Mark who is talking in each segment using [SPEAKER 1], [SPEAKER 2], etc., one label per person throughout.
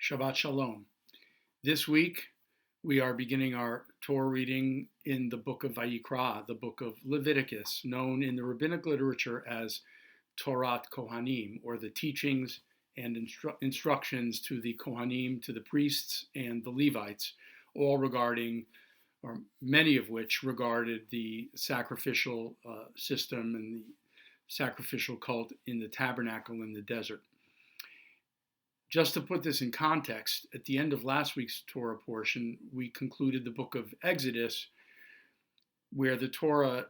[SPEAKER 1] Shabbat Shalom. This week, we are beginning our Torah reading in the book of Vayikra, the book of Leviticus, known in the rabbinic literature as Torah Kohanim, or the teachings and instructions to the Kohanim, to the priests and the Levites, all regarding, or many of which regarded the sacrificial system and the sacrificial cult in the tabernacle in the desert. Just to put this in context, at the end of last week's Torah portion, we concluded the book of Exodus, where the Torah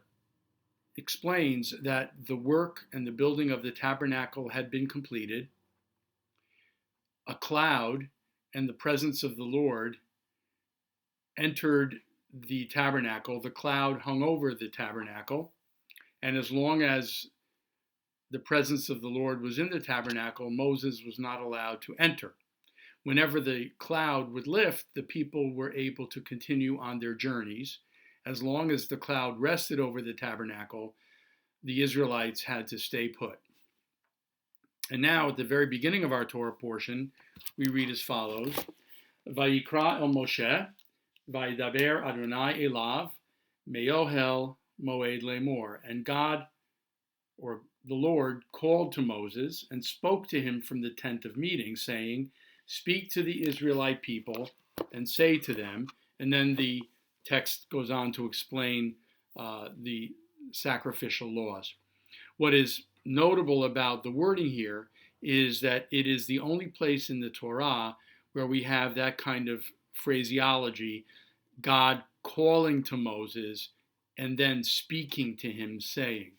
[SPEAKER 1] explains that the work and the building of the tabernacle had been completed. A cloud and the presence of the Lord entered the tabernacle. The cloud hung over the tabernacle, and as long as the presence of the Lord was in the tabernacle, Moses was not allowed to enter. Whenever the cloud would lift, the people were able to continue on their journeys. As long as the cloud rested over the tabernacle, the Israelites had to stay put. And now, at the very beginning of our Torah portion, we read as follows: Vayikra el Moshe, Vayidaber Adonai elav, me'ohel moed lemor. And God, or the Lord, called to Moses and spoke to him from the tent of meeting, saying, "Speak to the Israelite people and say to them," and then the text goes on to explain the sacrificial laws. What is notable about the wording here is that it is the only place in the Torah where we have that kind of phraseology, God calling to Moses and then speaking to him, saying.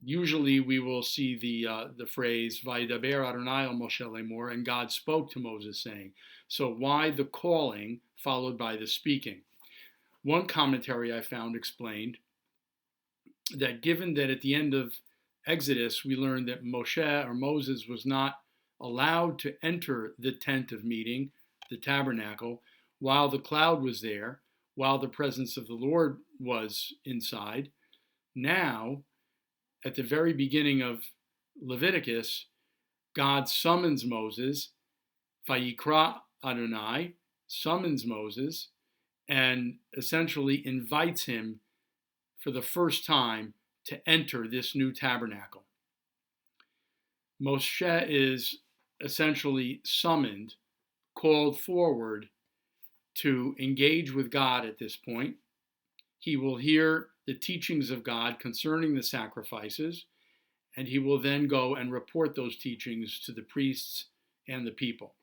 [SPEAKER 1] Usually we will see the phrase Vayidaber Adonai el Moshe lemor, and God spoke to Moses, saying. So why the calling followed by the speaking? One commentary I found explained that given that at the end of Exodus we learned that Moshe, or Moses, was not allowed to enter the tent of meeting, the tabernacle, while the cloud was there, while the presence of the Lord was inside, now at the very beginning of Leviticus, God summons Moses, Vayikra Adonai, summons Moses, and essentially invites him for the first time to enter this new tabernacle. Moshe is essentially summoned, called forward to engage with God at this point. He will hear the teachings of God concerning the sacrifices, and he will then go and report those teachings to the priests and the people.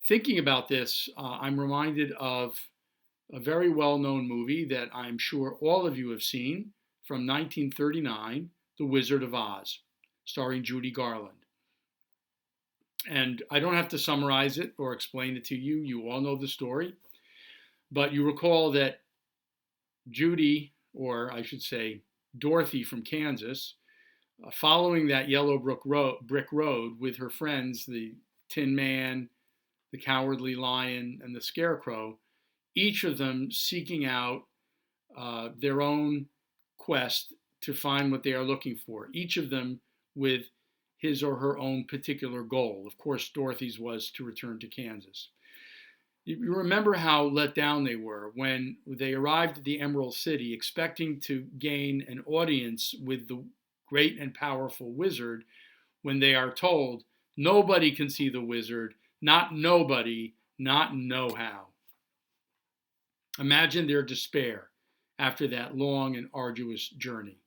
[SPEAKER 1] Thinking about this, I'm reminded of a very well-known movie that I'm sure all of you have seen from 1939, The Wizard of Oz, starring Judy Garland. And I don't have to summarize it or explain it to you. You all know the story. But you recall that Judy, or I should say Dorothy from Kansas, following that yellow brick road with her friends, the Tin Man, the Cowardly Lion, and the Scarecrow, each of them seeking out their own quest to find what they are looking for, each of them with his or her own particular goal. Of course, Dorothy's was to return to Kansas. You remember how let down they were when they arrived at the Emerald City expecting to gain an audience with the great and powerful wizard, when they are told nobody can see the wizard, not nobody, not know-how. Imagine their despair after that long and arduous journey.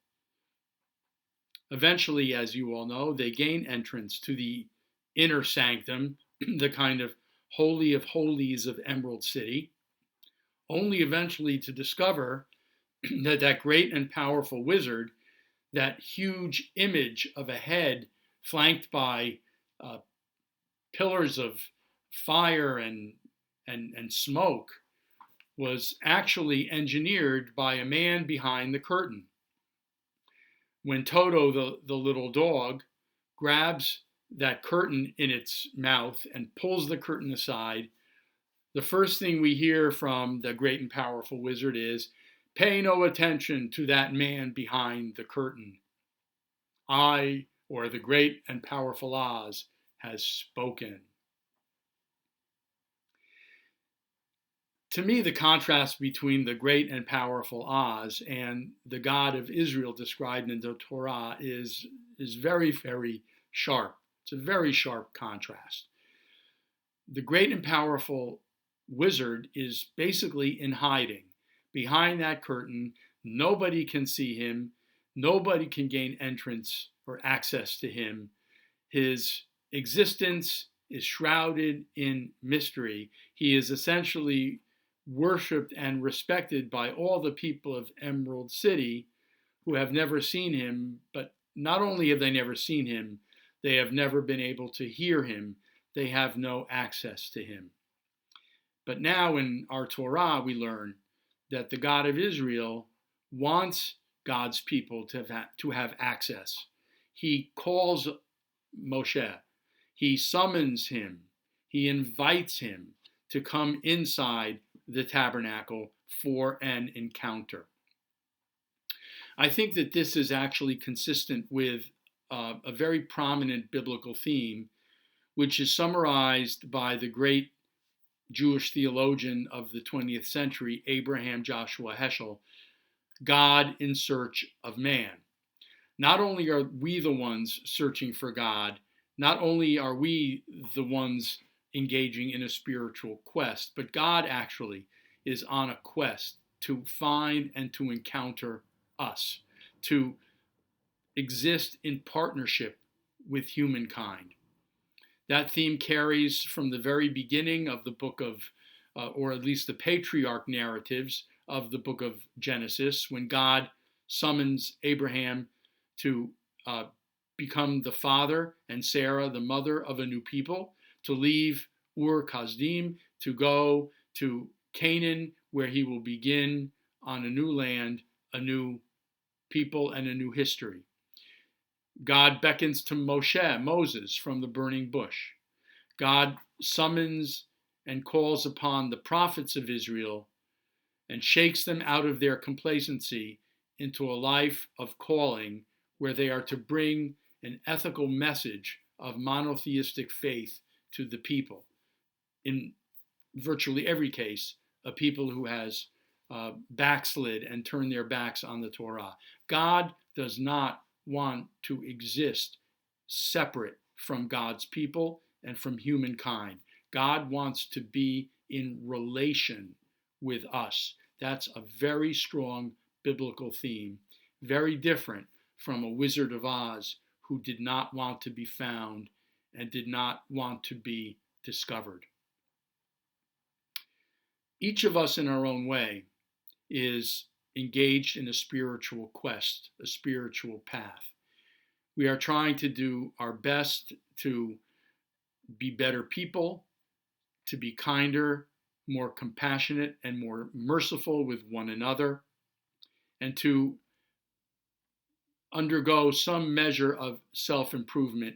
[SPEAKER 1] Eventually, as you all know, they gain entrance to the inner sanctum, the kind of Holy of Holies of Emerald City, only eventually to discover that that great and powerful wizard, that huge image of a head flanked by pillars of fire and smoke, was actually engineered by a man behind the curtain. When Toto, the little dog, grabs that curtain in its mouth and pulls the curtain aside, the first thing we hear from the great and powerful wizard is, "Pay no attention to that man behind the curtain. I, or the great and powerful Oz, has spoken." To me, the contrast between the great and powerful Oz and the God of Israel described in the Torah is very, very sharp. It's a very sharp contrast. The great and powerful wizard is basically in hiding. Behind that curtain, nobody can see him, nobody can gain entrance or access to him. His existence is shrouded in mystery. He is essentially worshipped and respected by all the people of Emerald City who have never seen him, but not only have they never seen him, they have never been able to hear him. They have no access to him. But now in our Torah, we learn that the God of Israel wants God's people to have access. He calls Moshe. He summons him. He invites him to come inside the tabernacle for an encounter. I think that this is actually consistent with a very prominent biblical theme, which is summarized by the great Jewish theologian of the 20th century, Abraham Joshua Heschel, God in search of man. Not only are we the ones searching for God, not only are we the ones engaging in a spiritual quest, but God actually is on a quest to find and to encounter us, to exist in partnership with humankind. That theme carries from the very beginning of the book of, or at least the patriarch narratives of the book of Genesis, when God summons Abraham to become the father and Sarah the mother of a new people, to leave Ur Kasdim, to go to Canaan, where he will begin on a new land, a new people, and a new history. God beckons to Moses, from the burning bush. God summons and calls upon the prophets of Israel and shakes them out of their complacency into a life of calling where they are to bring an ethical message of monotheistic faith to the people. In virtually every case, a people who has backslid and turned their backs on the Torah. God does not want to exist separate from God's people and from humankind. God wants to be in relation with us. That's a very strong biblical theme, very different from a Wizard of Oz who did not want to be found and did not want to be discovered. Each of us in our own way is engaged in a spiritual quest, a spiritual path. We are trying to do our best to be better people, to be kinder, more compassionate, and more merciful with one another, and to undergo some measure of self-improvement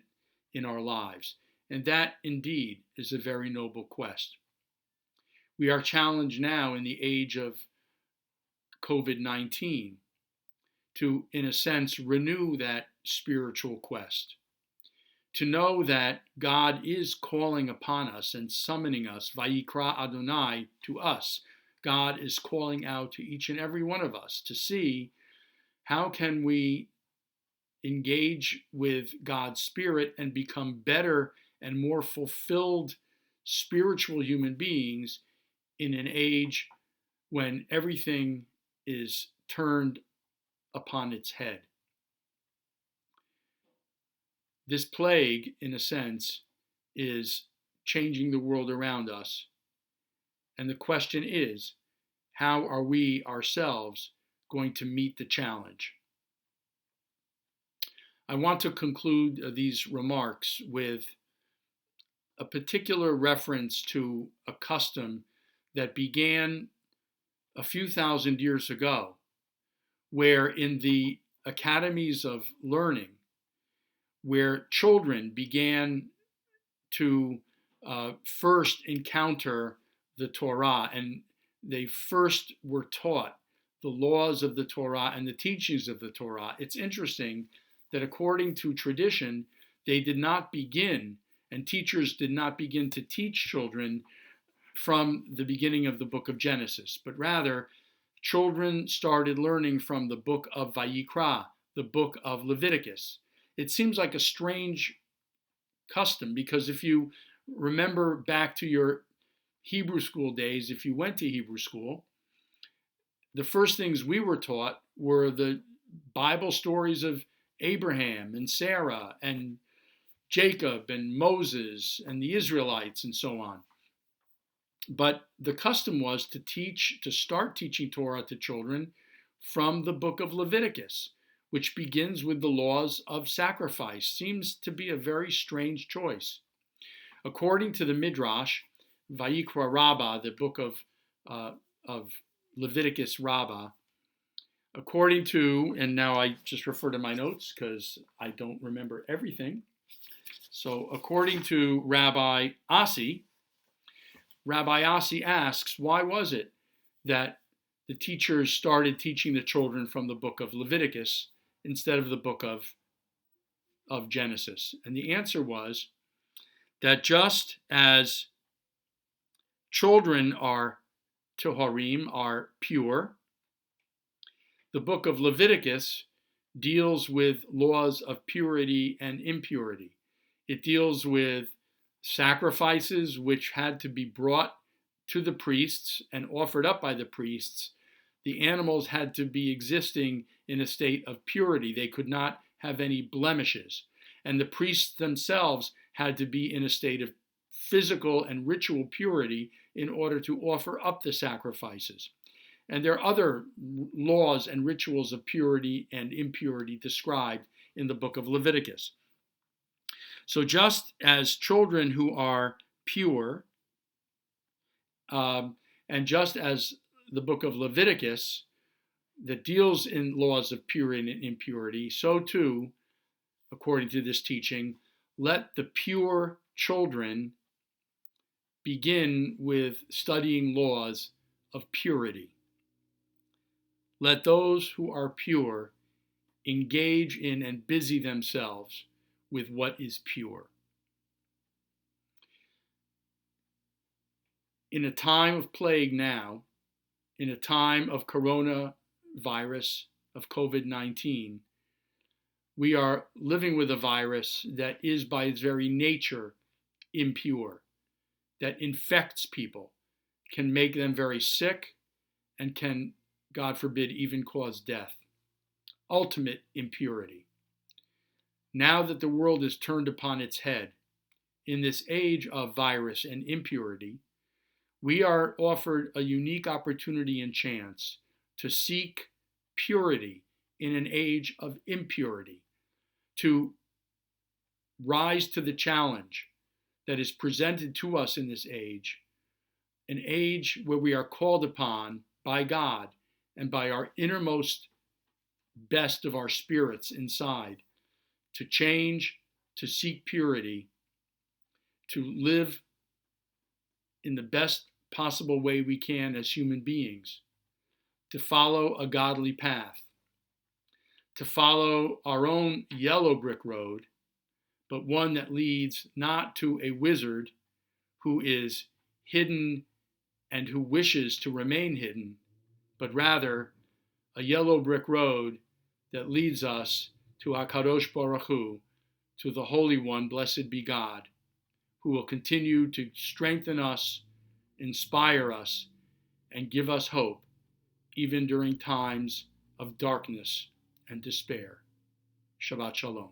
[SPEAKER 1] in our lives. And that indeed is a very noble quest. We are challenged now in the age of COVID-19 to, in a sense, renew that spiritual quest. To know that God is calling upon us and summoning us, Vayikra Adonai, to us. God is calling out to each and every one of us to see how can we engage with God's Spirit and become better and more fulfilled spiritual human beings in an age when everything is turned upon its head. This plague, in a sense, is changing the world around us. And the question is, how are we ourselves going to meet the challenge? I want to conclude these remarks with a particular reference to a custom that began a few thousand years ago, where in the academies of learning, where children began to first encounter the Torah, and they first were taught the laws of the Torah and the teachings of the Torah. It's interesting that according to tradition, they did not begin, and teachers did not begin to teach children from the beginning of the book of Genesis, but rather children started learning from the book of Vayikra, the book of Leviticus. It seems like a strange custom because if you remember back to your Hebrew school days, if you went to Hebrew school, the first things we were taught were the Bible stories of Abraham and Sarah and Jacob and Moses and the Israelites and so on. But the custom was to start teaching Torah to children from the book of Leviticus, which begins with the laws of sacrifice. Seems to be a very strange choice. According to the Midrash, Vayikra Rabbah, the book of Leviticus Rabbah, according to, and now I just refer to my notes because I don't remember everything. So according to Rabbi Asi asks, why was it that the teachers started teaching the children from the book of Leviticus instead of the book of Genesis? And the answer was that just as children are toharim, are pure, the book of Leviticus deals with laws of purity and impurity. It deals with sacrifices which had to be brought to the priests and offered up by the priests. The animals had to be existing in a state of purity. They could not have any blemishes. And the priests themselves had to be in a state of physical and ritual purity in order to offer up the sacrifices. And there are other laws and rituals of purity and impurity described in the book of Leviticus. So just as children who are pure, and just as the book of Leviticus that deals in laws of purity and impurity, so too, according to this teaching, let the pure children begin with studying laws of purity. Let those who are pure engage in and busy themselves with what is pure. In a time of plague now, in a time of coronavirus, of COVID-19, we are living with a virus that is by its very nature impure, that infects people, can make them very sick, and can, God forbid, even cause death. Ultimate impurity. Now that the world is turned upon its head, in this age of virus and impurity, we are offered a unique opportunity and chance to seek purity in an age of impurity, to rise to the challenge that is presented to us in this age, an age where we are called upon by God and by our innermost best of our spirits inside to change, to seek purity, to live in the best possible way we can as human beings, to follow a godly path, to follow our own yellow brick road, but one that leads not to a wizard who is hidden and who wishes to remain hidden, but rather a yellow brick road that leads us to HaKadosh Baruch Hu, to the Holy One, blessed be God, who will continue to strengthen us, inspire us, and give us hope, even during times of darkness and despair. Shabbat Shalom.